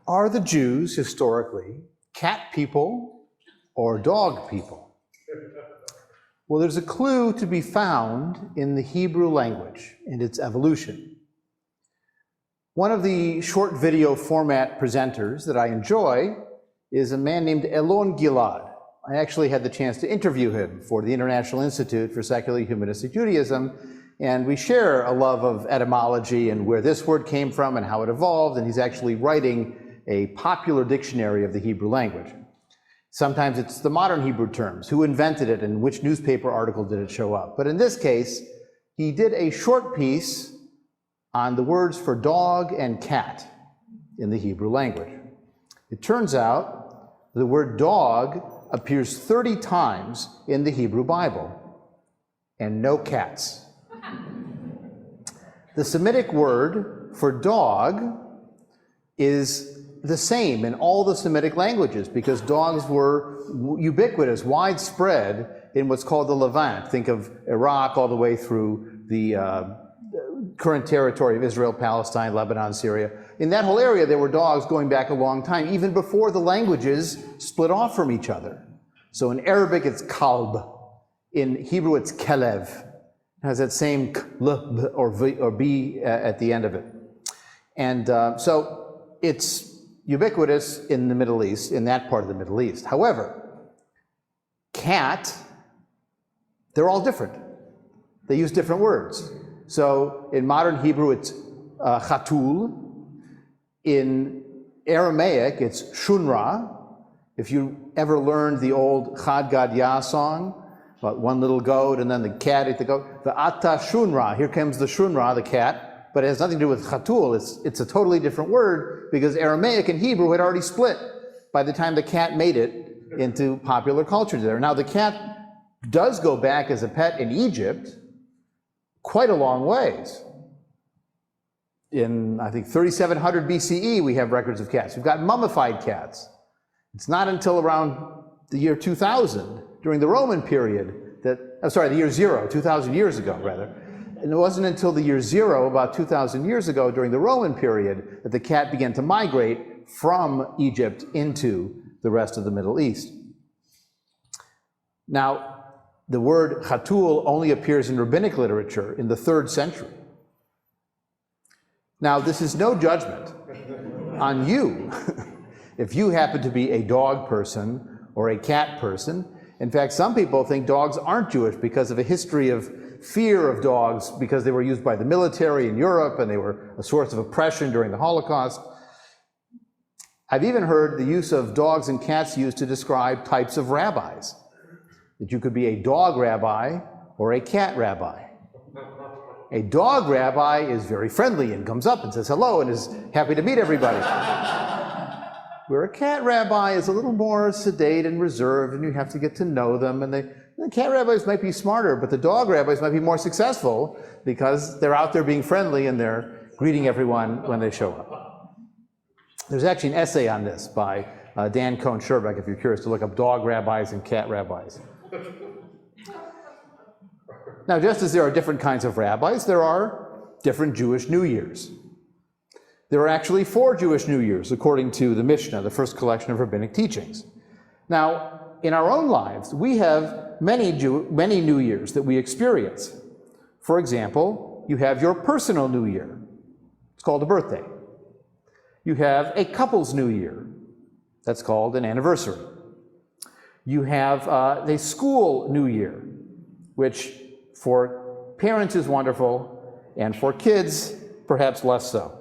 Are the Jews historically cat people or dog people? Well, there's a clue to be found in the Hebrew language and its evolution. One of the short video format presenters that I enjoy is a man named Elul Gilad. I actually had the chance to interview him for the International Institute for Secular Humanistic Judaism, and we share a love of etymology and where this word came from and how it evolved, and he's actually writing a popular dictionary of the Hebrew language. Sometimes it's the modern Hebrew terms, who invented it and which newspaper article did it show up. But in this case, he did a short piece on the words for dog and cat in the Hebrew language. It turns out the word dog appears 30 times in the Hebrew Bible, and no cats. The Semitic word for dog is the same in all the Semitic languages because dogs were ubiquitous, widespread in what's called the Levant. Think of Iraq all the way through the current territory of Israel, Palestine, Lebanon, Syria. In that whole area, there were dogs going back a long time, even before the languages split off from each other. So in Arabic, it's kalb. In Hebrew, it's kelev. It has that same kl or b at the end of it. And so it's ubiquitous in the Middle East, in that part of the Middle East. However, cat, they're all different. They use different words. So in modern Hebrew, it's chatul. In Aramaic, it's shunra. If you ever learned the old Chad Gad Yah song, about one little goat and then the cat ate the goat, the ata shunra, here comes the shunra, the cat, but it has nothing to do with chatul. It's a totally different word because Aramaic and Hebrew had already split by the time the cat made it into popular culture there. Now the cat does go back as a pet in Egypt quite a long ways. In, I think, 3700 BCE, we have records of cats. We've got mummified cats. It's not until around the year 2000, during the Roman period, the year zero, 2,000 years ago, rather. And it wasn't until the year zero, about 2,000 years ago, during the Roman period, that the cat began to migrate from Egypt into the rest of the Middle East. Now, the word chatul only appears in rabbinic literature in the 3rd century. Now, this is no judgment on you if you happen to be a dog person or a cat person. In fact, some people think dogs aren't Jewish because of a history of fear of dogs because they were used by the military in Europe and they were a source of oppression during the Holocaust. I've even heard the use of dogs and cats used to describe types of rabbis. That you could be a dog rabbi or a cat rabbi. A dog rabbi is very friendly and comes up and says hello and is happy to meet everybody. Where a cat rabbi is a little more sedate and reserved and you have to get to know them, and the cat rabbis might be smarter, but the dog rabbis might be more successful because they're out there being friendly and they're greeting everyone when they show up. There's actually an essay on this by Dan Cohn-Scherbeck, if you're curious to look up dog rabbis and cat rabbis. Now, just as there are different kinds of rabbis, there are different Jewish New Years. There are actually 4 Jewish New Years, according to the Mishnah, the first collection of rabbinic teachings. Now, in our own lives, we have many New Years that we experience. For example, you have your personal New Year. It's called a birthday. You have a couple's New Year. That's called an anniversary. You have a school New Year, which for parents is wonderful, and for kids, perhaps less so.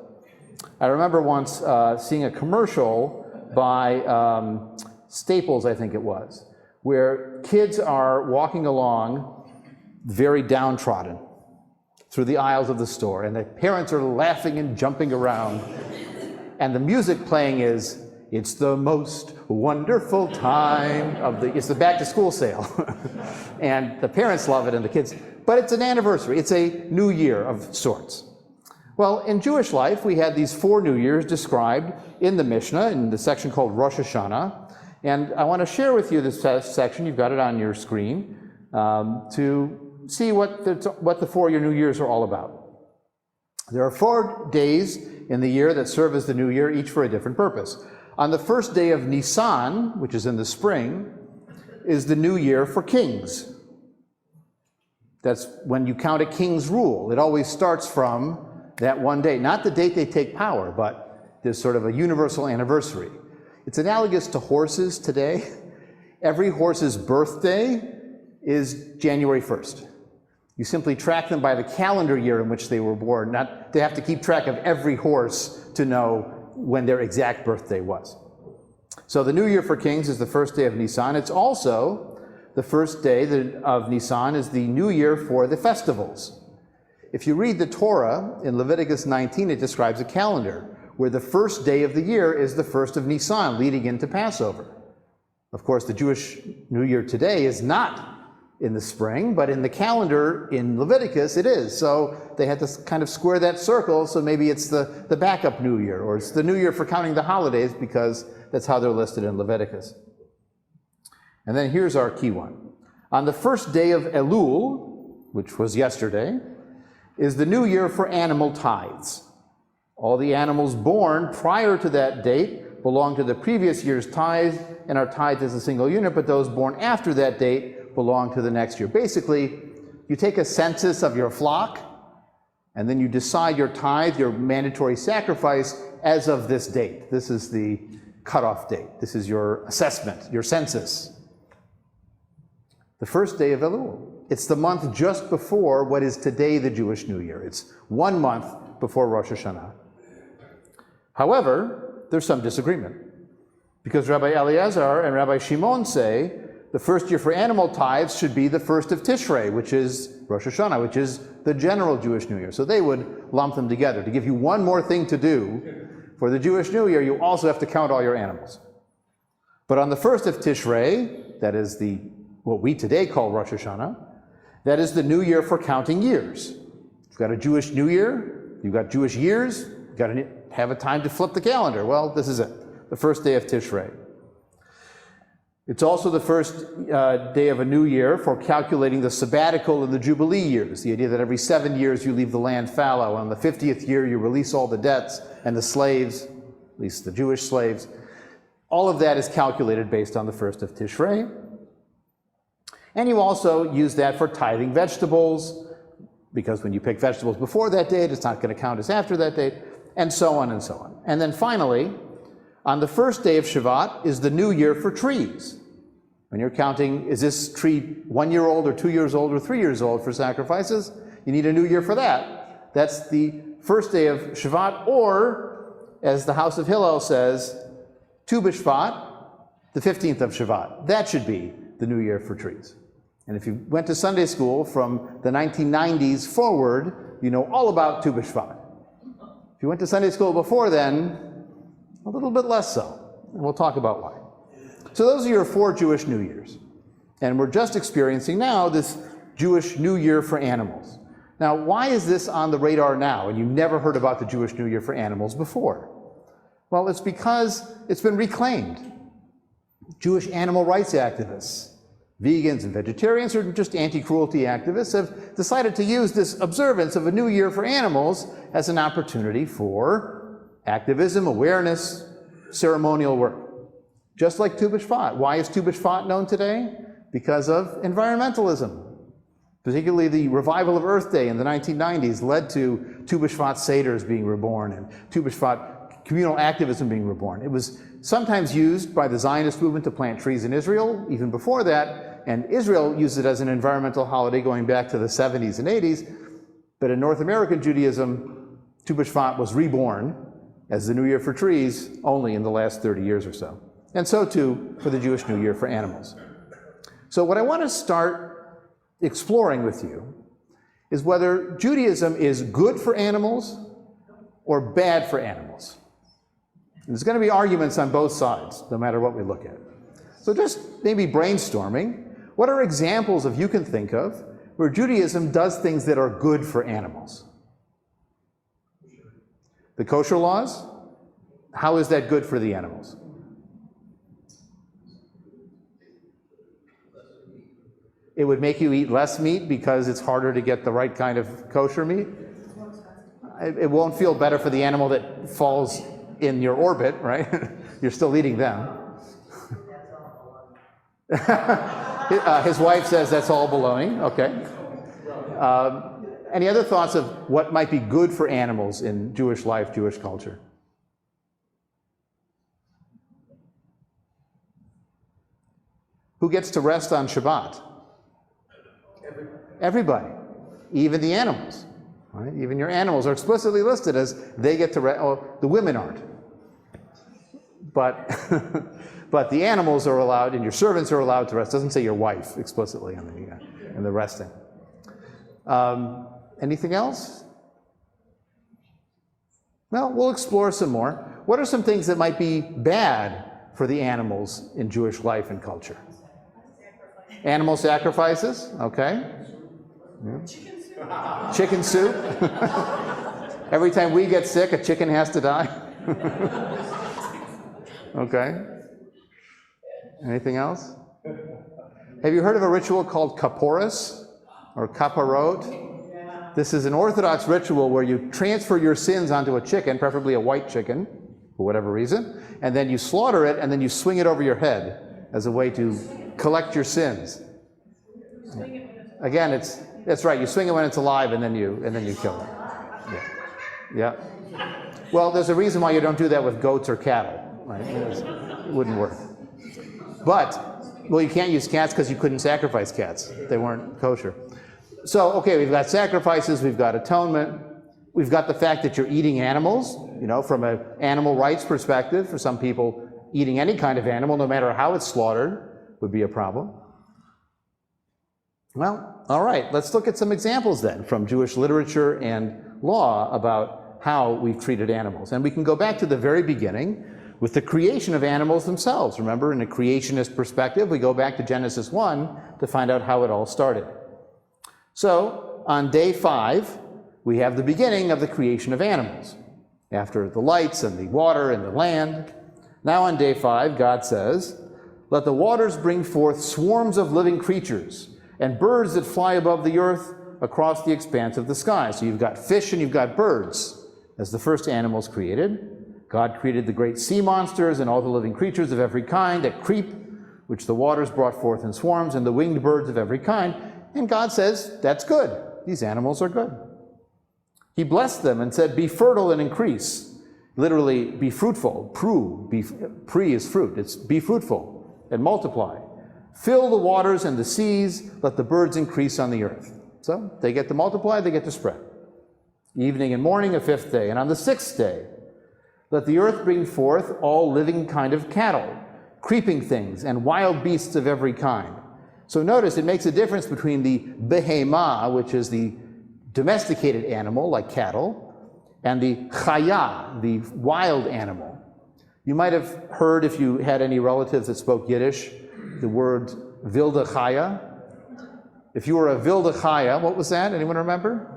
I remember once seeing a commercial by Staples, I think it was, where kids are walking along very downtrodden through the aisles of the store, and the parents are laughing and jumping around, and the music playing is, "It's the most wonderful time of the," it's the back to school sale. And the parents love it and the kids, but it's an anniversary, it's a new year of sorts. Well, in Jewish life, we had these 4 New Years described in the Mishnah, in the section called Rosh Hashana. And I want to share with you this section, you've got it on your screen, to see what the 4 New Years are all about. There are 4 days in the year that serve as the new year, each for a different purpose. On the first day of Nisan, which is in the spring, is the new year for kings. That's when you count a king's rule. It always starts from that one date, not the date they take power, but there's sort of a universal anniversary. It's analogous to horses today. Every horse's birthday is January 1st. You simply track them by the calendar year in which they were born. Not, they have to keep track of every horse to know when their exact birthday was. So the new year for kings is the first day of Nisan. It's also the first day of Nisan is the new year for the festivals. If you read the Torah in Leviticus 19, it describes a calendar where the first day of the year is the first of Nisan, leading into Passover. Of course, the Jewish New Year today is not in the spring, but in the calendar in Leviticus it is. So they had to kind of square that circle, so maybe it's the backup New Year, or it's the New Year for counting the holidays, because that's how they're listed in Leviticus. And then here's our key one. On the first day of Elul, which was yesterday, is the new year for animal tithes. All the animals born prior to that date belong to the previous year's tithe and are tithed as a single unit, but those born after that date belong to the next year. Basically, you take a census of your flock, and then you decide your tithe, your mandatory sacrifice, as of this date. This is the cutoff date. This is your assessment, your census. The first day of Elul. It's the month just before what is today the Jewish New Year. It's 1 month before Rosh Hashana. However, there's some disagreement, because Rabbi Eliezer and Rabbi Shimon say the first year for animal tithes should be the first of Tishrei, which is Rosh Hashanah, which is the general Jewish New Year. So they would lump them together. To give you one more thing to do for the Jewish New Year, you also have to count all your animals. But on the first of Tishrei, that is what we today call Rosh Hashanah, that is the new year for counting years. You've got a Jewish New Year, you've got Jewish years, you've got to have a time to flip the calendar. Well, this is it, the first day of Tishrei. It's also the first day of a new year for calculating the sabbatical and the Jubilee years, the idea that every 7 years you leave the land fallow, and on the 50th year you release all the debts and the slaves, at least the Jewish slaves. All of that is calculated based on the first of Tishrei. And you also use that for tithing vegetables, because when you pick vegetables before that date, it's not going to count as after that date, and so on and so on. And then finally, on the first day of Shavat is the new year for trees. When you're counting, is this tree 1 year old or 2 years old or 3 years old for sacrifices? You need a new year for that. That's the first day of Shavat, or, as the House of Hillel says, Tu B'Shvat, the 15th of Shavat. That should be the new year for trees. And if you went to Sunday school from the 1990s forward, you know all about Tu B'Shvat. If you went to Sunday school before then, a little bit less so. And we'll talk about why. So those are your 4 Jewish New Years. And we're just experiencing now this Jewish New Year for animals. Now, why is this on the radar now, and you never heard about the Jewish New Year for animals before? Well, it's because it's been reclaimed. Jewish animal rights activists, vegans and vegetarians, or just anti-cruelty activists, have decided to use this observance of a new year for animals as an opportunity for activism, awareness, ceremonial work. Just like Tu B'Shvat. Why is Tu B'Shvat known today? Because of environmentalism. Particularly the revival of Earth Day in the 1990s led to Tu B'Shvat Seders being reborn and Tu B'Shvat communal activism being reborn. It was sometimes used by the Zionist movement to plant trees in Israel, even before that, and Israel used it as an environmental holiday going back to the 70s and 80s. But in North American Judaism, Tu B'Shvat was reborn as the New Year for trees only in the last 30 years or so. And so too for the Jewish New Year for animals. So what I want to start exploring with you is whether Judaism is good for animals or bad for animals. And there's going to be arguments on both sides, no matter what we look at. So just maybe brainstorming, what are examples you can think of where Judaism does things that are good for animals? The kosher laws, how is that good for the animals? It would make you eat less meat because it's harder to get the right kind of kosher meat? It won't feel better for the animal that falls in your orbit, right? You're still eating them. His wife says that's all baloney. Okay. Any other thoughts of what might be good for animals in Jewish life, Jewish culture? Who gets to rest on Shabbat? Everybody. Even the animals. Right? Even your animals are explicitly listed as they get to rest. Oh, the women aren't. But, but the animals are allowed, and your servants are allowed to rest. It doesn't say your wife explicitly in the resting. Anything else? Well, we'll explore some more. What are some things that might be bad for the animals in Jewish life and culture? Animal sacrifices, okay. Yeah. Chicken soup. Every time we get sick, a chicken has to die. Okay. Anything else? Have you heard of a ritual called kaporos or kaparot? This is an Orthodox ritual where you transfer your sins onto a chicken, preferably a white chicken, for whatever reason, and then you slaughter it, and then you swing it over your head as a way to collect your sins. Again, that's right. You swing it when it's alive, and then you kill it. Yeah. Well, there's a reason why you don't do that with goats or cattle, right? It wouldn't work. But, well, you can't use cats because you couldn't sacrifice cats. They weren't kosher. So, okay, we've got sacrifices, we've got atonement, we've got the fact that you're eating animals, from an animal rights perspective. For some people, eating any kind of animal, no matter how it's slaughtered, would be a problem. Well, all right, let's look at some examples then from Jewish literature and law about how we've treated animals. And we can go back to the very beginning with the creation of animals themselves. Remember, in a creationist perspective, we go back to Genesis 1 to find out how it all started. So, on day 5, we have the beginning of the creation of animals. After the lights and the water and the land. Now on day 5, God says, "Let the waters bring forth swarms of living creatures, and birds that fly above the earth across the expanse of the sky." So you've got fish and you've got birds as the first animals created. God created the great sea monsters and all the living creatures of every kind that creep, which the waters brought forth in swarms, and the winged birds of every kind. And God says, that's good. These animals are good. He blessed them and said, "Be fertile and increase." Literally, be fruitful. Pre is fruit. It's be fruitful and multiply. "Fill the waters and the seas, let the birds increase on the earth." So they get to multiply, they get to spread. Evening and morning, a 5th day. And on the 6th day, let the earth bring forth all living kind of cattle, creeping things, and wild beasts of every kind. So notice it makes a difference between the behemah, which is the domesticated animal, like cattle, and the chaya, the wild animal. You might have heard, if you had any relatives that spoke Yiddish, the word wilde chaya. If you were a wilde chaya, what was that? Anyone remember?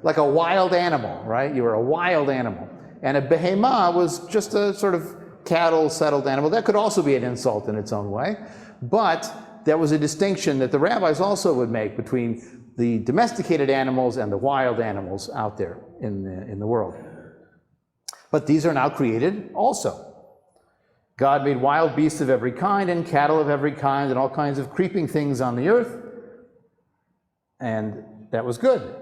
Like a wild animal, right? You were a wild animal. And a behemah was just a sort of cattle, settled animal. That could also be an insult in its own way. But that was a distinction that the rabbis also would make between the domesticated animals and the wild animals out there in the world. But these are now created also. God made wild beasts of every kind and cattle of every kind and all kinds of creeping things on the earth. And that was good.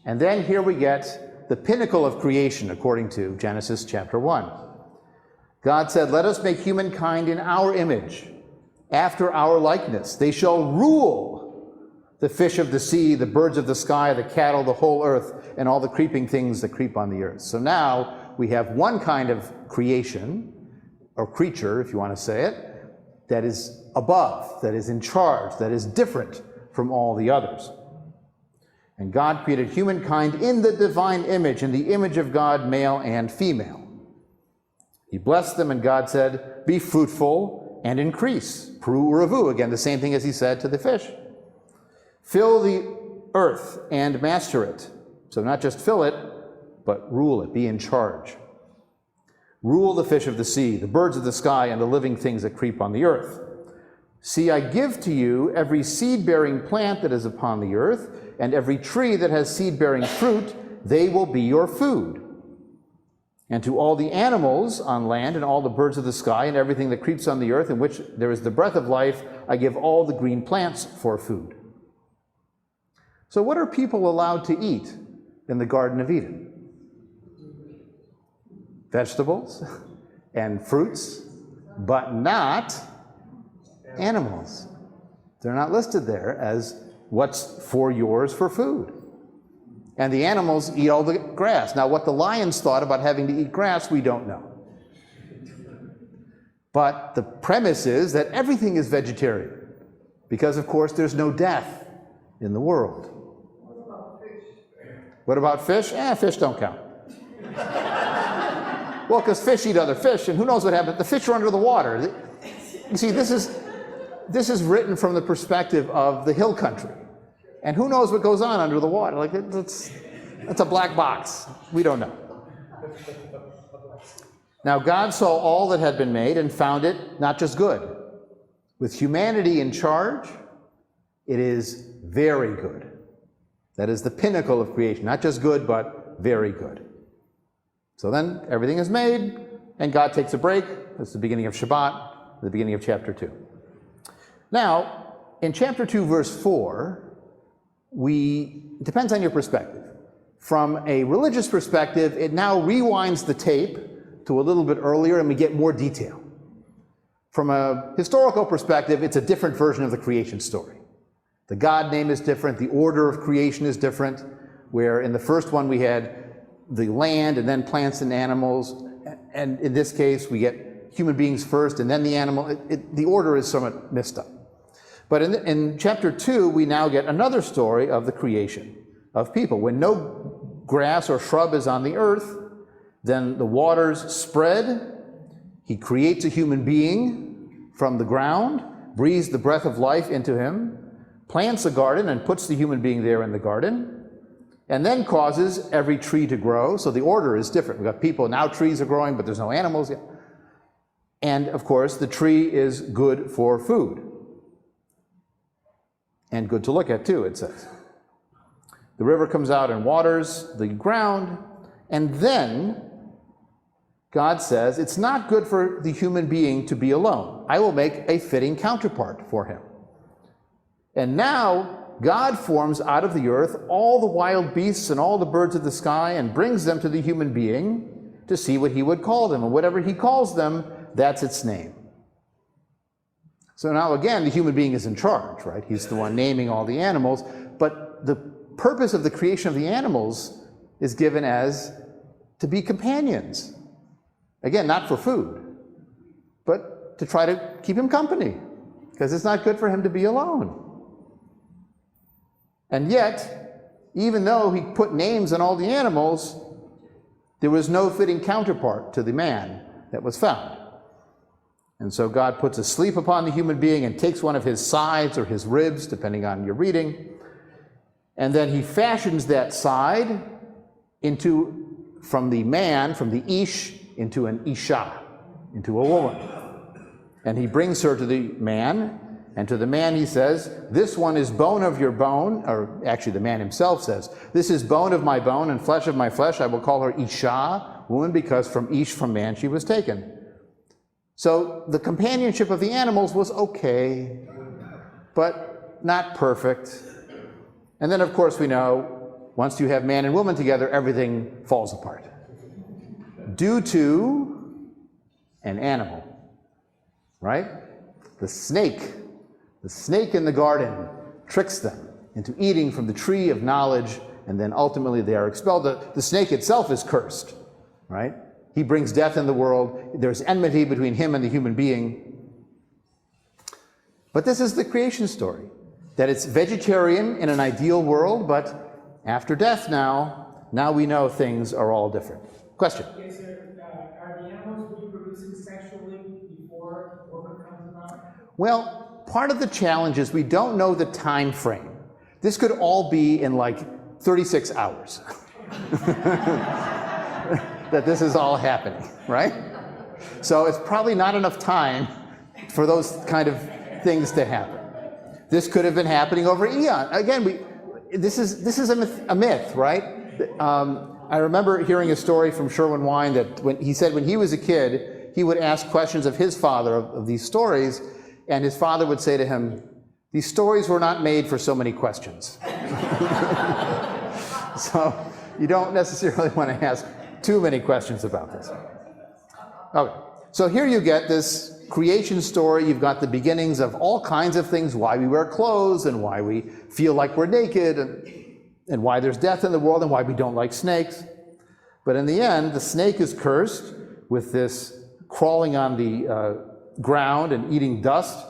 And then here we get the pinnacle of creation according to Genesis chapter 1. God said, "Let us make humankind in our image, after our likeness. They shall rule the fish of the sea, the birds of the sky, the cattle, the whole earth, and all the creeping things that creep on the earth." So now we have one kind of creation, or creature, if you want to say it, that is above, that is in charge, that is different from all the others. And God created humankind in the divine image, in the image of God, male and female. He blessed them, and God said, "Be fruitful and increase." Pru uravu, again, the same thing as he said to the fish. "Fill the earth and master it." So not just fill it, but rule it, be in charge. "Rule the fish of the sea, the birds of the sky, and the living things that creep on the earth. See, I give to you every seed-bearing plant that is upon the earth, and every tree that has seed-bearing fruit, they will be your food. And to all the animals on land and all the birds of the sky and everything that creeps on the earth in which there is the breath of life, I give all the green plants for food. So what are people allowed to eat in the Garden of Eden? Vegetables and fruits, but not animals. They're not listed there as what's for yours for food. And the animals eat all the grass. Now, what the lions thought about having to eat grass, we don't know. But the premise is that everything is vegetarian, because, of course, there's no death in the world. What about fish? What about fish? Fish don't count. Well, because fish eat other fish, and who knows what happened? The fish are under the water. You see, this is written from the perspective of the hill country. And who knows what goes on under the water? Like, it's a black box. We don't know. Now, God saw all that had been made and found it not just good. With humanity in charge, it is very good. That is the pinnacle of creation. Not just good, but very good. So then everything is made, and God takes a break. That's the beginning of Shabbat, the beginning of chapter 2. Now, in chapter 2, verse 4, it depends on your perspective. From a religious perspective, it now rewinds the tape to a little bit earlier, and we get more detail. From a historical perspective, it's a different version of the creation story. The God name is different, the order of creation is different, where in the first one we had the land and then plants and animals, and in this case we get human beings first and then the animal. The order is somewhat messed up. But in chapter 2, we now get another story of the creation of people. When no grass or shrub is on the earth, then the waters spread. He creates a human being from the ground, breathes the breath of life into him, plants a garden and puts the human being there in the garden, and then causes every tree to grow. So the order is different. We've got people, now trees are growing, but there's no animals yet. And of course, the tree is good for food. And good to look at too, it says. The river comes out and waters the ground, and then God says, it's not good for the human being to be alone. I will make a fitting counterpart for him. And now God forms out of the earth all the wild beasts and all the birds of the sky and brings them to the human being to see what he would call them. And whatever he calls them, that's its name. So now again, the human being is in charge, right? He's the one naming all the animals, but the purpose of the creation of the animals is given as to be companions. Again, not for food, but to try to keep him company, because it's not good for him to be alone. And yet, even though he put names on all the animals, there was no fitting counterpart to the man that was found. And so God puts a sleep upon the human being and takes one of his sides or his ribs, depending on your reading, and then he fashions that side from the man, from the ish, into an isha, into a woman. And he brings her to the man, and to the man he says, this one is bone of your bone, or actually the man himself says, this is bone of my bone and flesh of my flesh. I will call her isha, woman, because from ish, from man, she was taken. So the companionship of the animals was okay, but not perfect. And then, of course, we know, once you have man and woman together, everything falls apart. Due to an animal, right? The snake in the garden tricks them into eating from the tree of knowledge, and then ultimately they are expelled. The snake itself is cursed, right? He brings death in the world. There's enmity between him and the human being. But this is the creation story, that it's vegetarian in an ideal world, but after death now we know things are all different. Question? Okay, sir, are the animals reproducing sexually before woman comes about? Well, part of the challenge is we don't know the time frame. This could all be in like 36 hours. That this is all happening, right? So it's probably not enough time for those kind of things to happen. This could have been happening over eon. Again, this is a myth, right? I remember hearing a story from Sherwin Wine that when he was a kid, he would ask questions of his father of these stories, and his father would say to him, "These stories were not made for so many questions." So you don't necessarily want to ask too many questions about this. Okay, so here you get this creation story. You've got the beginnings of all kinds of things, why we wear clothes and why we feel like we're naked and why there's death in the world and why we don't like snakes. But in the end, the snake is cursed with this crawling on the ground and eating dust,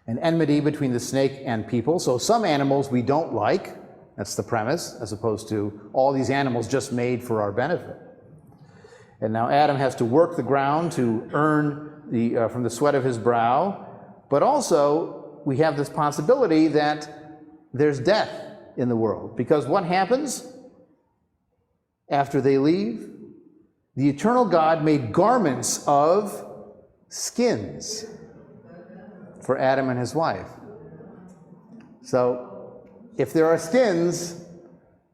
an enmity between the snake and people. So some animals we don't like, that's the premise, as opposed to all these animals just made for our benefit. And now Adam has to work the ground to earn from the sweat of his brow, but also we have this possibility that there's death in the world. Because what happens after they leave? The eternal God made garments of skins for Adam and his wife. So if there are skins,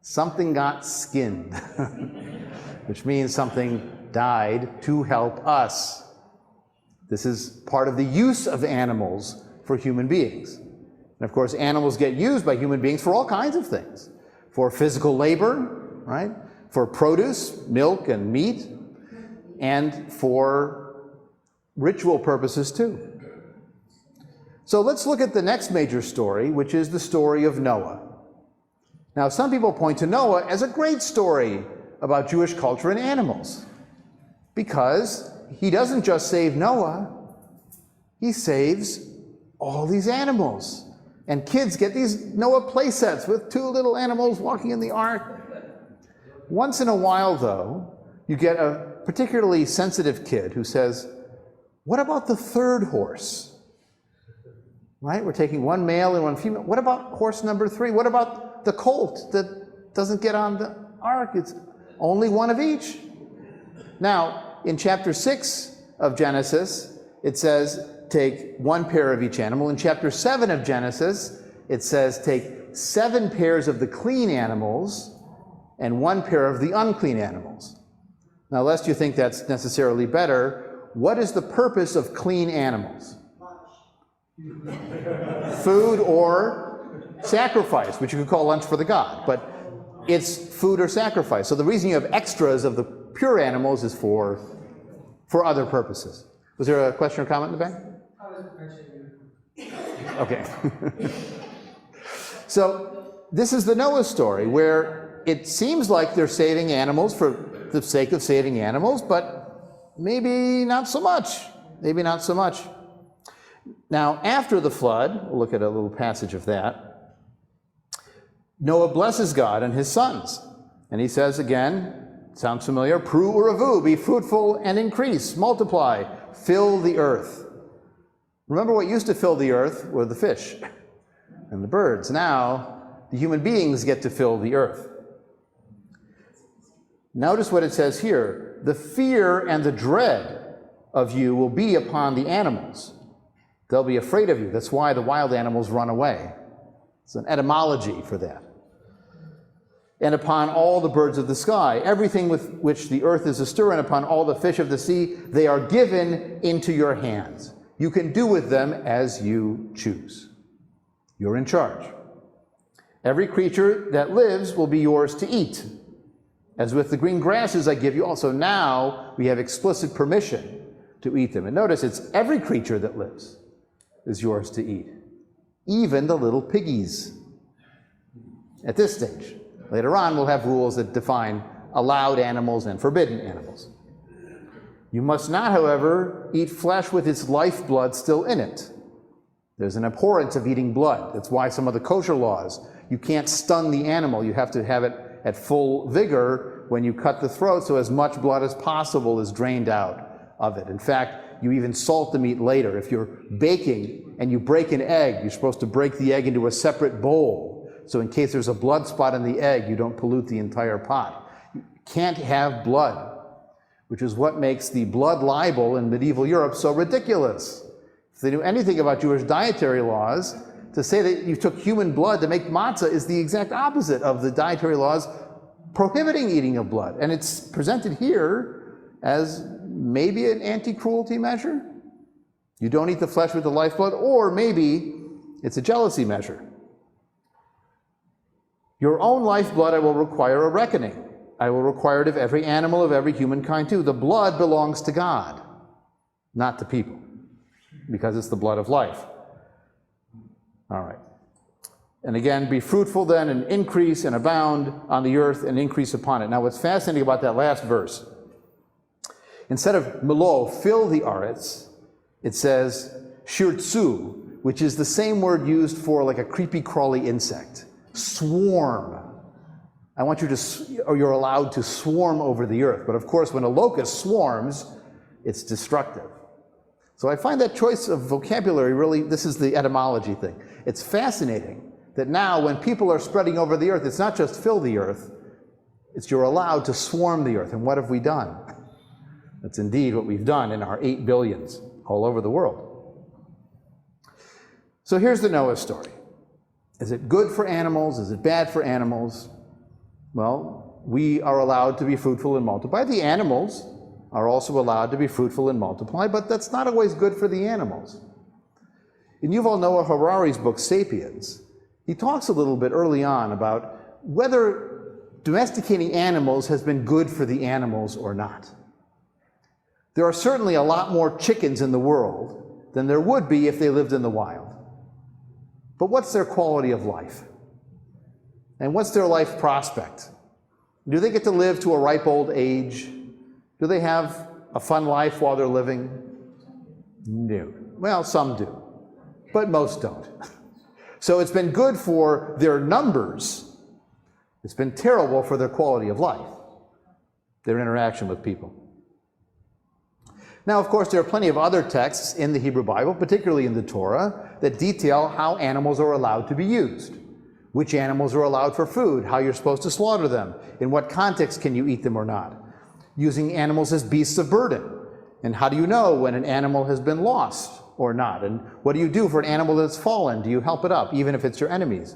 something got skinned, which means something died to help us. This is part of the use of animals for human beings. And of course, animals get used by human beings for all kinds of things. For physical labor, right? For produce, milk and meat, and for ritual purposes too. So let's look at the next major story, which is the story of Noah. Now, some people point to Noah as a great story about Jewish culture and animals, because he doesn't just save Noah, he saves all these animals. And kids get these Noah play sets with two little animals walking in the ark. Once in a while, though, you get a particularly sensitive kid who says, "What about the third horse?" Right? We're taking one male and one female. What about horse number 3? What about the colt that doesn't get on the ark? It's only one of each. Now, in chapter 6 of Genesis, it says, take one pair of each animal. In chapter 7 of Genesis, it says, take 7 pairs of the clean animals and 1 pair of the unclean animals. Now, lest you think that's necessarily better, what is the purpose of clean animals? Food or sacrifice, which you could call lunch for the god, but it's food or sacrifice. So the reason you have extras of the pure animals is for other purposes. Was there a question or comment in the back? I was mentioning. Okay. So this is the Noah story, where it seems like they're saving animals for the sake of saving animals, but maybe not so much. Maybe not so much. Now, after the flood, we'll look at a little passage of that. Noah blesses God and his sons. And he says again, sounds familiar, Pru uravu, be fruitful and increase, multiply, fill the earth. Remember what used to fill the earth were the fish and the birds. Now, the human beings get to fill the earth. Notice what it says here. The fear and the dread of you will be upon the animals. They'll be afraid of you. That's why the wild animals run away. It's an etymology for that. And upon all the birds of the sky, everything with which the earth is astir, and upon all the fish of the sea, they are given into your hands. You can do with them as you choose. You're in charge. Every creature that lives will be yours to eat. As with the green grasses I give you also. Now we have explicit permission to eat them. And notice it's every creature that lives is yours to eat. Even the little piggies. At this stage. Later on, we'll have rules that define allowed animals and forbidden animals. You must not, however, eat flesh with its lifeblood still in it. There's an abhorrence of eating blood. That's why some of the kosher laws, you can't stun the animal. You have to have it at full vigor when you cut the throat, so as much blood as possible is drained out of it. In fact, you even salt the meat later. If you're baking and you break an egg, you're supposed to break the egg into a separate bowl. So in case there's a blood spot in the egg, you don't pollute the entire pot. You can't have blood, which is what makes the blood libel in medieval Europe so ridiculous. If they knew anything about Jewish dietary laws, To say that you took human blood to make matzah is the exact opposite of the dietary laws prohibiting eating of blood. And it's presented here as maybe an anti-cruelty measure. You don't eat the flesh with the lifeblood, or maybe it's a jealousy measure. Your own lifeblood I will require a reckoning. I will require it of every animal, of every humankind too. The blood belongs to God, not to people, because it's the blood of life. All right. And again, be fruitful then, and increase and abound on the earth and increase upon it. Now what's fascinating about that last verse, instead of milo, fill the aretz, it says shirtzu, which is the same word used for like a creepy crawly insect. Swarm. I want you to, or you're allowed to swarm over the earth. But of course, when a locust swarms, it's destructive. So I find that choice of vocabulary really, this is the etymology thing. It's fascinating that now when people are spreading over the earth, it's not just fill the earth, it's you're allowed to swarm the earth. And what have we done? That's indeed what we've done in our 8 billions all over the world. So here's the Noah story. Is it good for animals? Is it bad for animals? Well, we are allowed to be fruitful and multiply. The animals are also allowed to be fruitful and multiply, but that's not always good for the animals. In Yuval Noah Harari's book, Sapiens, he talks a little bit early on about whether domesticating animals has been good for the animals or not. There are certainly a lot more chickens in the world than there would be if they lived in the wild. But what's their quality of life? And what's their life prospect? Do they get to live to a ripe old age? Do they have a fun life while they're living? No. Well, some do, but most don't. So it's been good for their numbers. It's been terrible for their quality of life, their interaction with people. Now, of course, there are plenty of other texts in the Hebrew Bible, particularly in the Torah, that detail how animals are allowed to be used. Which animals are allowed for food, how you're supposed to slaughter them, in what context can you eat them or not. Using animals as beasts of burden, and how do you know when an animal has been lost or not? And what do you do for an animal that's fallen? Do you help it up, even if it's your enemies?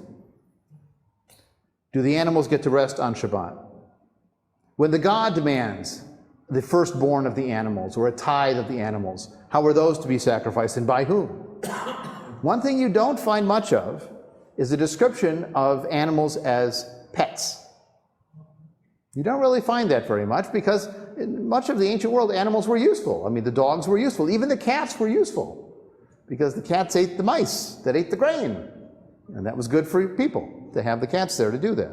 Do the animals get to rest on Shabbat? When the God demands the firstborn of the animals, or a tithe of the animals, how are those to be sacrificed, and by whom? One thing you don't find much of is a description of animals as pets. You don't really find that very much, because in much of the ancient world, animals were useful. I mean, the dogs were useful. Even the cats were useful, because the cats ate the mice that ate the grain. And that was good for people, to have the cats there to do that.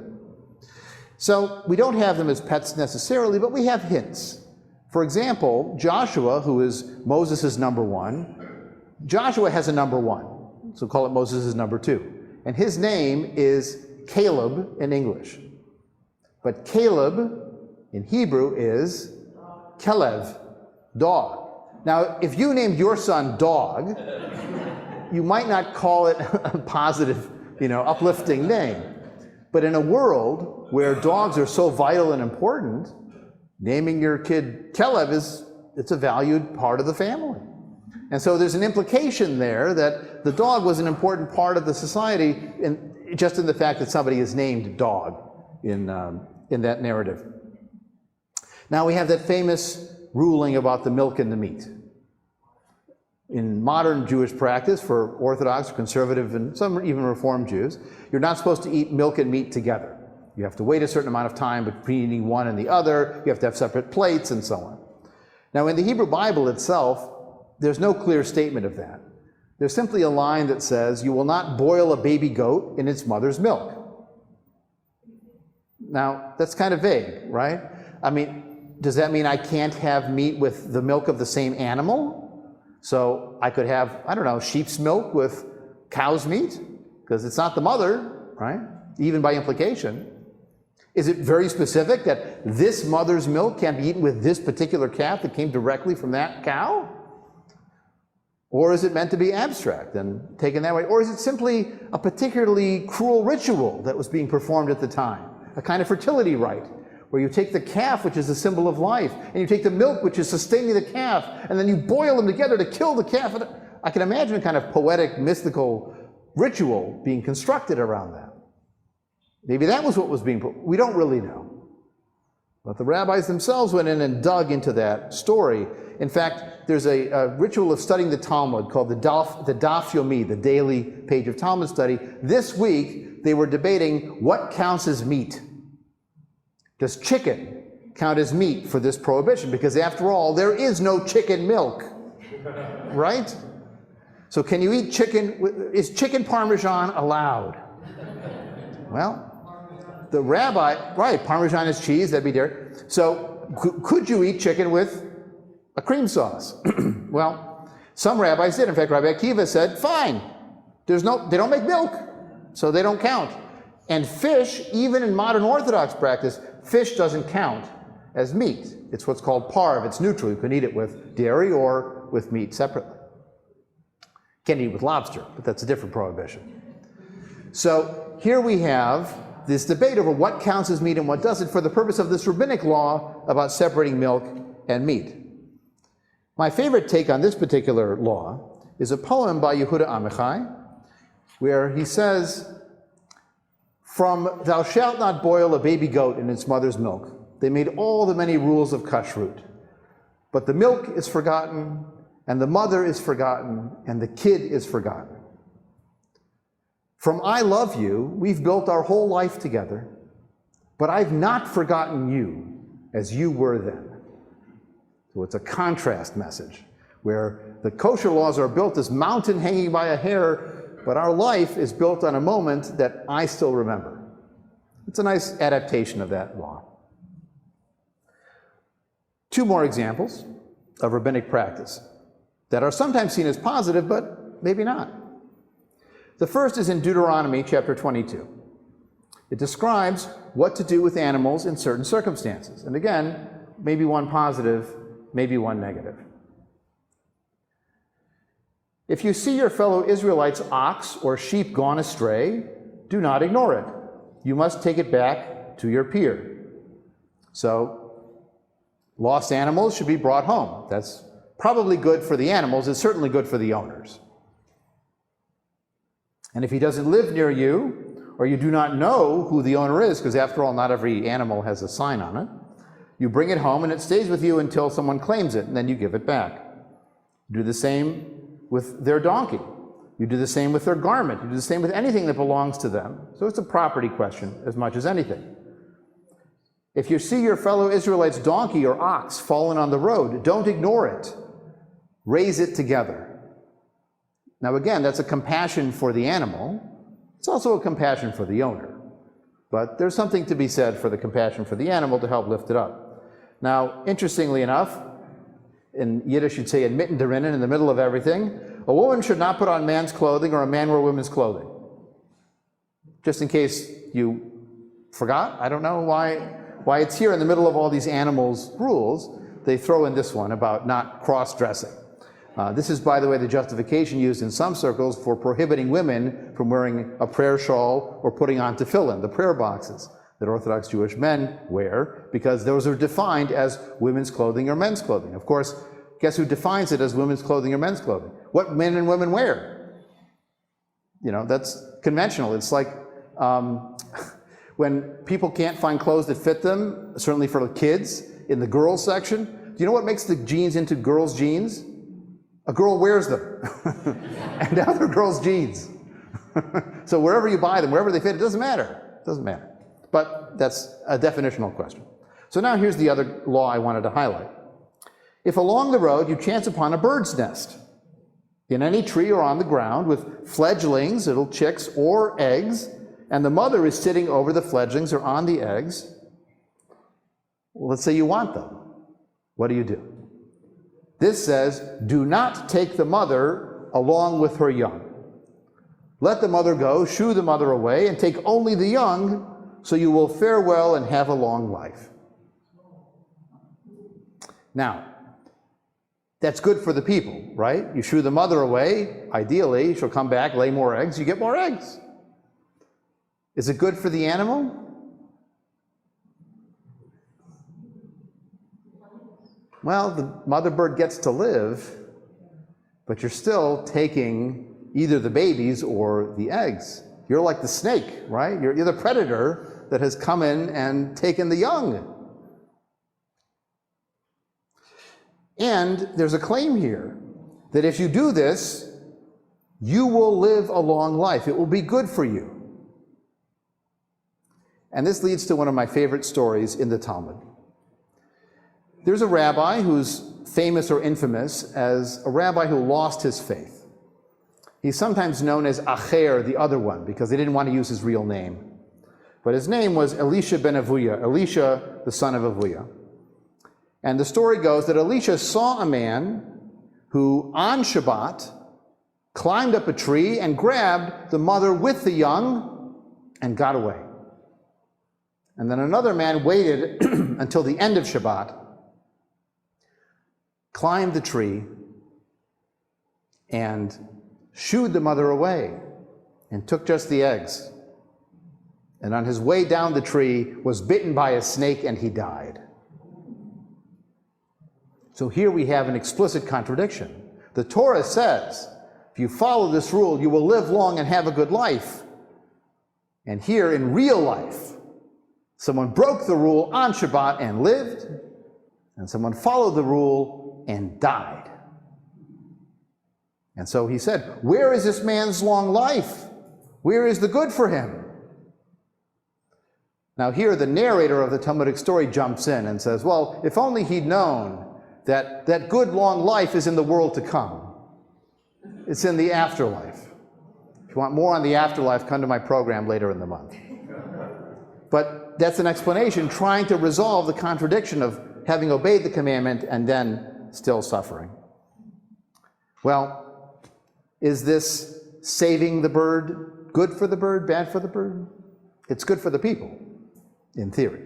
So we don't have them as pets necessarily, but we have hints. For example, Joshua, who is Moses' number 1, Joshua has a number 1, so call it Moses' number 2. And his name is Caleb in English. But Caleb in Hebrew is Kelev, dog. Now, if you named your son Dog, you might not call it a positive, uplifting name. But in a world where dogs are so vital and important, naming your kid Kelev it's a valued part of the family. And so there's an implication there that the dog was an important part of the society, just in the fact that somebody is named Dog in that narrative. Now we have that famous ruling about the milk and the meat. In modern Jewish practice, for Orthodox, conservative, and some even Reform Jews, you're not supposed to eat milk and meat together. You have to wait a certain amount of time between eating one and the other. You have to have separate plates and so on. Now in the Hebrew Bible itself, there's no clear statement of that. There's simply a line that says, you will not boil a baby goat in its mother's milk. Now, that's kind of vague, right? I mean, does that mean I can't have meat with the milk of the same animal? So I could have, sheep's milk with cow's meat? Because it's not the mother, right? Even by implication. Is it very specific that this mother's milk can't be eaten with this particular calf that came directly from that cow? Or is it meant to be abstract and taken that way? Or is it simply a particularly cruel ritual that was being performed at the time? A kind of fertility rite, where you take the calf, which is a symbol of life, and you take the milk, which is sustaining the calf, and then you boil them together to kill the calf. I can imagine a kind of poetic, mystical ritual being constructed around that. Maybe that was what was being, we don't really know. But the rabbis themselves went in and dug into that story. In fact, there's a ritual of studying the Talmud called the Daf Yomi, the daily page of Talmud study. This week, they were debating what counts as meat. Does chicken count as meat for this prohibition? Because after all, there is no chicken milk, right? So can you eat chicken? Is chicken Parmesan allowed? Well, the rabbi, right, Parmesan is cheese, that'd be there. So could you eat chicken with a cream sauce? Well, some rabbis did. In fact, Rabbi Akiva said, fine. They don't make milk, so they don't count. And fish, even in modern Orthodox practice, fish doesn't count as meat. It's what's called parv. It's neutral. You can eat it with dairy or with meat separately. Can't eat it with lobster, but that's a different prohibition. So here we have this debate over what counts as meat and what doesn't for the purpose of this rabbinic law about separating milk and meat. My favorite take on this particular law is a poem by Yehuda Amichai, where he says, from thou shalt not boil a baby goat in its mother's milk, they made all the many rules of kashrut. But the milk is forgotten, and the mother is forgotten, and the kid is forgotten. From I love you, we've built our whole life together, but I've not forgotten you as you were then. So it's a contrast message, where the kosher laws are built as mountain hanging by a hair, but our life is built on a moment that I still remember. It's a nice adaptation of that law. Two more examples of rabbinic practice that are sometimes seen as positive, but maybe not. The first is in Deuteronomy chapter 22. It describes what to do with animals in certain circumstances. And again, maybe one positive, maybe one negative. If you see your fellow Israelites' ox or sheep gone astray, do not ignore it. You must take it back to your peer. So, lost animals should be brought home. That's probably good for the animals. It's certainly good for the owners. And if he doesn't live near you, or you do not know who the owner is, because after all, not every animal has a sign on it, you bring it home and it stays with you until someone claims it, and then you give it back. Do the same with their donkey. You do the same with their garment. You do the same with anything that belongs to them. So it's a property question as much as anything. If you see your fellow Israelites' donkey or ox fallen on the road, don't ignore it. Raise it together. Now again, that's a compassion for the animal. It's also a compassion for the owner. But there's something to be said for the compassion for the animal to help lift it up. Now, interestingly enough, in Yiddish you'd say mitten derinnen, in the middle of everything, a woman should not put on man's clothing or a man wear women's clothing. Just in case you forgot, I don't know why it's here in the middle of all these animals' rules, they throw in this one about not cross-dressing. This is, by the way, the justification used in some circles for prohibiting women from wearing a prayer shawl or putting on tefillin, the prayer boxes that Orthodox Jewish men wear, because those are defined as women's clothing or men's clothing. Of course, guess who defines it as women's clothing or men's clothing? What men and women wear. You know, that's conventional. It's like when people can't find clothes that fit them, certainly for kids, in the girls section. Do you know what makes the jeans into girls' jeans? A girl wears them, and now they're girls' jeans. So wherever you buy them, wherever they fit, it doesn't matter. It doesn't matter. But that's a definitional question. So now here's the other law I wanted to highlight. If along the road you chance upon a bird's nest, in any tree or on the ground, with fledglings, little chicks, or eggs, and the mother is sitting over the fledglings or on the eggs, well, let's say you want them. What do? This says, do not take the mother along with her young. Let the mother go, shoo the mother away, and take only the young, so you will fare well and have a long life. Now, that's good for the people, right? You shoo the mother away, ideally, she'll come back, lay more eggs, you get more eggs. Is it good for the animal? Well, the mother bird gets to live, but you're still taking either the babies or the eggs. You're like the snake, right? You're the predator that has come in and taken the young. And there's a claim here that if you do this, you will live a long life. It will be good for you. And this leads to one of my favorite stories in the Talmud. There's a rabbi who's famous or infamous as a rabbi who lost his faith. He's sometimes known as Acher, the other one, because they didn't want to use his real name. But his name was Elisha ben Avuya, Elisha the son of Avuya. And the story goes that Elisha saw a man who, on Shabbat, climbed up a tree and grabbed the mother with the young and got away. And then another man waited until the end of Shabbat, climbed the tree, and shooed the mother away and took just the eggs. And on his way down the tree was bitten by a snake and he died. So here we have an explicit contradiction. The Torah says, if you follow this rule, you will live long and have a good life. And here in real life, someone broke the rule on Shabbat and lived, and someone followed the rule and died. And so he said, where is this man's long life? Where is the good for him? Now here the narrator of the Talmudic story jumps in and says, well, if only he'd known that that good long life is in the world to come. It's in the afterlife. If you want more on the afterlife, come to my program later in the month. But that's an explanation trying to resolve the contradiction of having obeyed the commandment and then still suffering. Well, is this saving the bird good for the bird, bad for the bird? It's good for the people, in theory.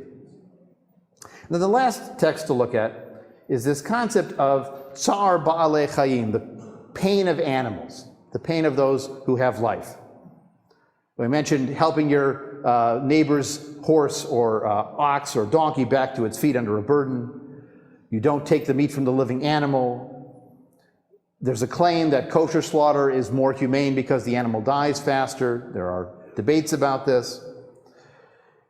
Now the last text to look at is this concept of tsar ba'alei chayim, the pain of animals, the pain of those who have life. We mentioned helping your neighbor's horse or ox or donkey back to its feet under a burden. You don't take the meat from the living animal. There's a claim that kosher slaughter is more humane because the animal dies faster. There are debates about this.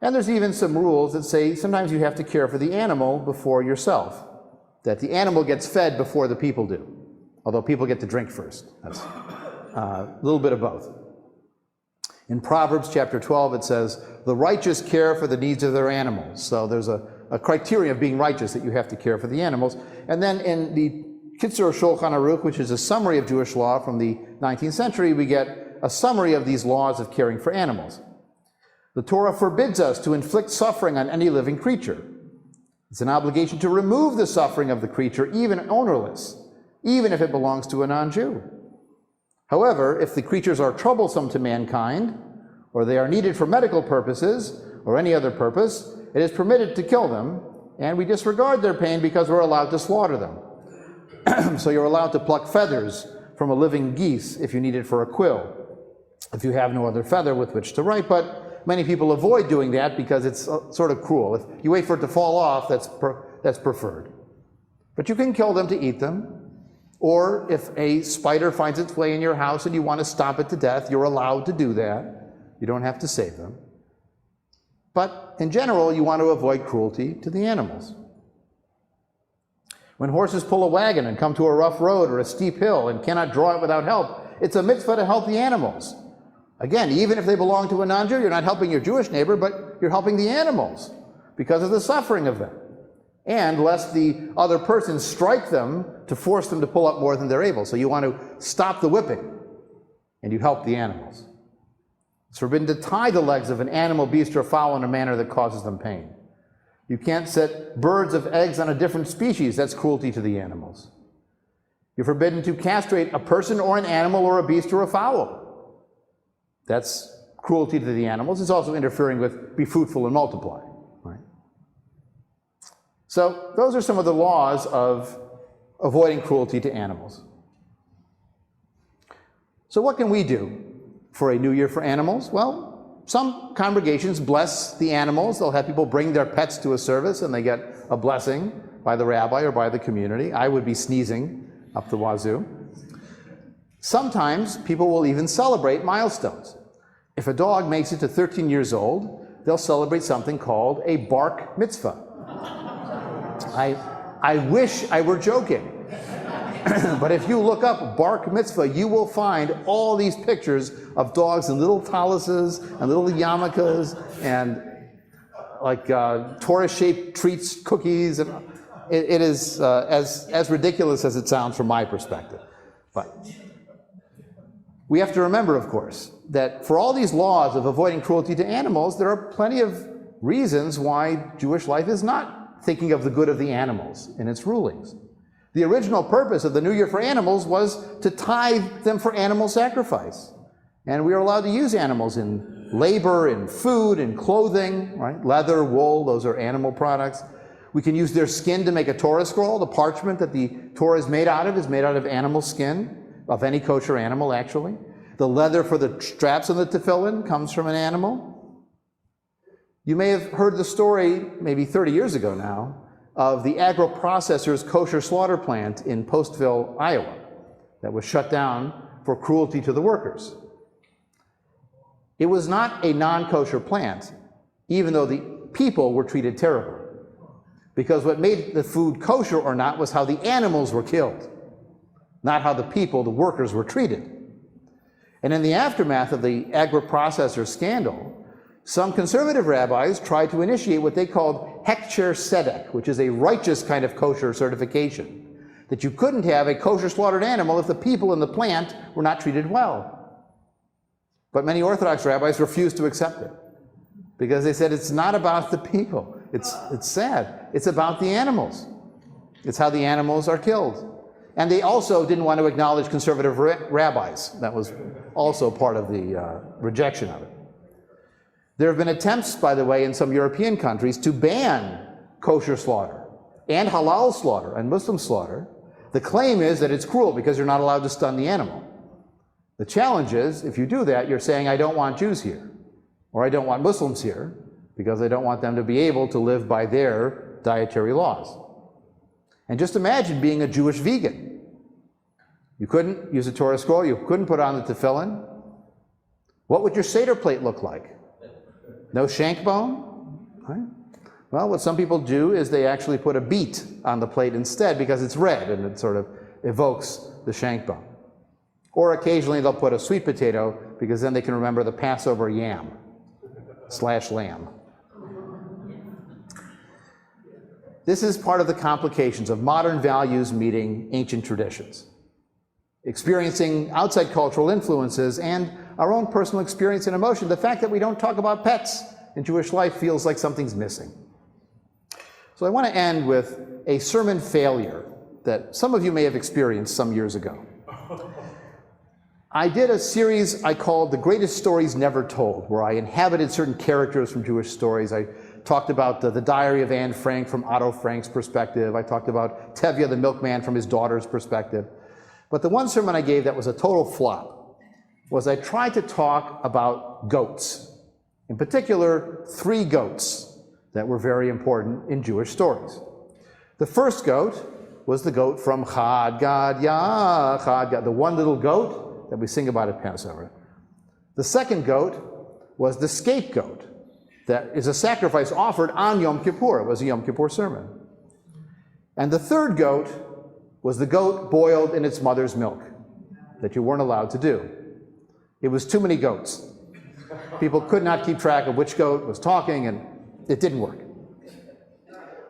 And there's even some rules that say sometimes you have to care for the animal before yourself, that the animal gets fed before the people do, although people get to drink first. That's a little bit of both. In Proverbs chapter 12, it says, the righteous care for the needs of their animals. So there's a criteria of being righteous that you have to care for the animals. And then in the Kitzur Shulchan Aruch, which is a summary of Jewish law from the 19th century, we get a summary of these laws of caring for animals. The Torah forbids us to inflict suffering on any living creature. It's an obligation to remove the suffering of the creature, even ownerless, even if it belongs to a non-Jew. However, if the creatures are troublesome to mankind, or they are needed for medical purposes, or any other purpose, it is permitted to kill them, and we disregard their pain because we're allowed to slaughter them. So you're allowed to pluck feathers from a living geese if you need it for a quill, if you have no other feather with which to write, but many people avoid doing that because it's sort of cruel. If you wait for it to fall off, that's preferred. But you can kill them to eat them. Or if a spider finds its way in your house and you want to stop it to death, you're allowed to do that. You don't have to save them. But in general, you want to avoid cruelty to the animals. When horses pull a wagon and come to a rough road or a steep hill and cannot draw it without help, it's a mitzvah to help the animals. Again, even if they belong to a non-Jew, you're not helping your Jewish neighbor, but you're helping the animals because of the suffering of them. And lest the other person strike them to force them to pull up more than they're able. So you want to stop the whipping, and you help the animals. It's forbidden to tie the legs of an animal, beast, or fowl in a manner that causes them pain. You can't set birds of eggs on a different species. That's cruelty to the animals. You're forbidden to castrate a person or an animal or a beast or a fowl. That's cruelty to the animals. It's also interfering with be fruitful and multiply. Right? So those are some of the laws of avoiding cruelty to animals. So what can we do for a new year for animals? Well, some congregations bless the animals. They'll have people bring their pets to a service and they get a blessing by the rabbi or by the community. I would be sneezing up the wazoo. Sometimes people will even celebrate milestones. If a dog makes it to 13 years old, they'll celebrate something called a bark mitzvah. I wish I were joking. But if you look up bark mitzvah, you will find all these pictures of dogs in little taluses and little yarmulkes and like Torah-shaped treats, cookies. And it is as ridiculous as it sounds from my perspective. But we have to remember, of course, that for all these laws of avoiding cruelty to animals, there are plenty of reasons why Jewish life is not thinking of the good of the animals in its rulings. The original purpose of the New Year for animals was to tithe them for animal sacrifice. And we are allowed to use animals in labor, in food, in clothing, right? Leather, wool, those are animal products. We can use their skin to make a Torah scroll. The parchment that the Torah is made out of animal skin, of any kosher animal, actually. The leather for the straps on the tefillin comes from an animal. You may have heard the story, maybe 30 years ago now, of the agro-processor's kosher slaughter plant in Postville, Iowa, that was shut down for cruelty to the workers. It was not a non-kosher plant, even though the people were treated terribly. Because what made the food kosher or not was how the animals were killed, not how the people, the workers, were treated. And in the aftermath of the agro-processor scandal, some conservative rabbis tried to initiate what they called hekcher sedek, which is a righteous kind of kosher certification, that you couldn't have a kosher slaughtered animal if the people in the plant were not treated well. But many Orthodox rabbis refused to accept it, because they said it's not about the people. It's sad. It's about the animals. It's how the animals are killed. And they also didn't want to acknowledge conservative rabbis. That was also part of the rejection of it. There have been attempts, by the way, in some European countries to ban kosher slaughter and halal slaughter and Muslim slaughter. The claim is that it's cruel because you're not allowed to stun the animal. The challenge is, if you do that, you're saying, I don't want Jews here, or I don't want Muslims here, because I don't want them to be able to live by their dietary laws. And just imagine being a Jewish vegan. You couldn't use a Torah scroll, you couldn't put on the tefillin. What would your Seder plate look like? No shank bone? Right? Well, what some people do is they actually put a beet on the plate instead because it's red and it sort of evokes the shank bone. Or occasionally they'll put a sweet potato because then they can remember the Passover yam / lamb. This is part of the complications of modern values meeting ancient traditions. Experiencing outside cultural influences and our own personal experience and emotion. The fact that we don't talk about pets in Jewish life feels like something's missing. So I want to end with a sermon failure that some of you may have experienced some years ago. I did a series I called The Greatest Stories Never Told, where I inhabited certain characters from Jewish stories. I talked about the Diary of Anne Frank from Otto Frank's perspective. I talked about Tevye the milkman from his daughter's perspective. But the one sermon I gave that was a total flop was I tried to talk about goats. In particular, 3 goats that were very important in Jewish stories. The first goat was the goat from Chad Gad Ya, Chad Gad, the one little goat that we sing about at Passover. The second goat was the scapegoat, that is a sacrifice offered on Yom Kippur. It was a Yom Kippur sermon. And the third goat was the goat boiled in its mother's milk, that you weren't allowed to do. It was too many goats. People could not keep track of which goat was talking, and it didn't work.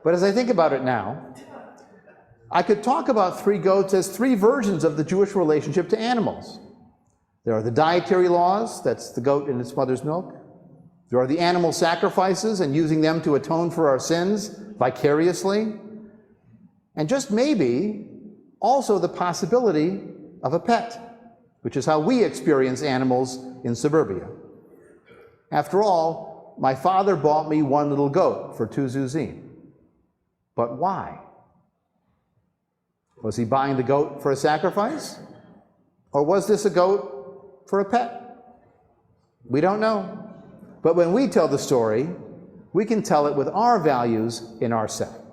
But as I think about it now, I could talk about 3 goats as 3 versions of the Jewish relationship to animals. There are the dietary laws, that's the goat in its mother's milk. There are the animal sacrifices and using them to atone for our sins vicariously. And just maybe, also the possibility of a pet, which is how we experience animals in suburbia. After all, my father bought me one little goat for 2 zuzim. But why? Was he buying the goat for a sacrifice? Or was this a goat for a pet? We don't know. But when we tell the story, we can tell it with our values in our setting.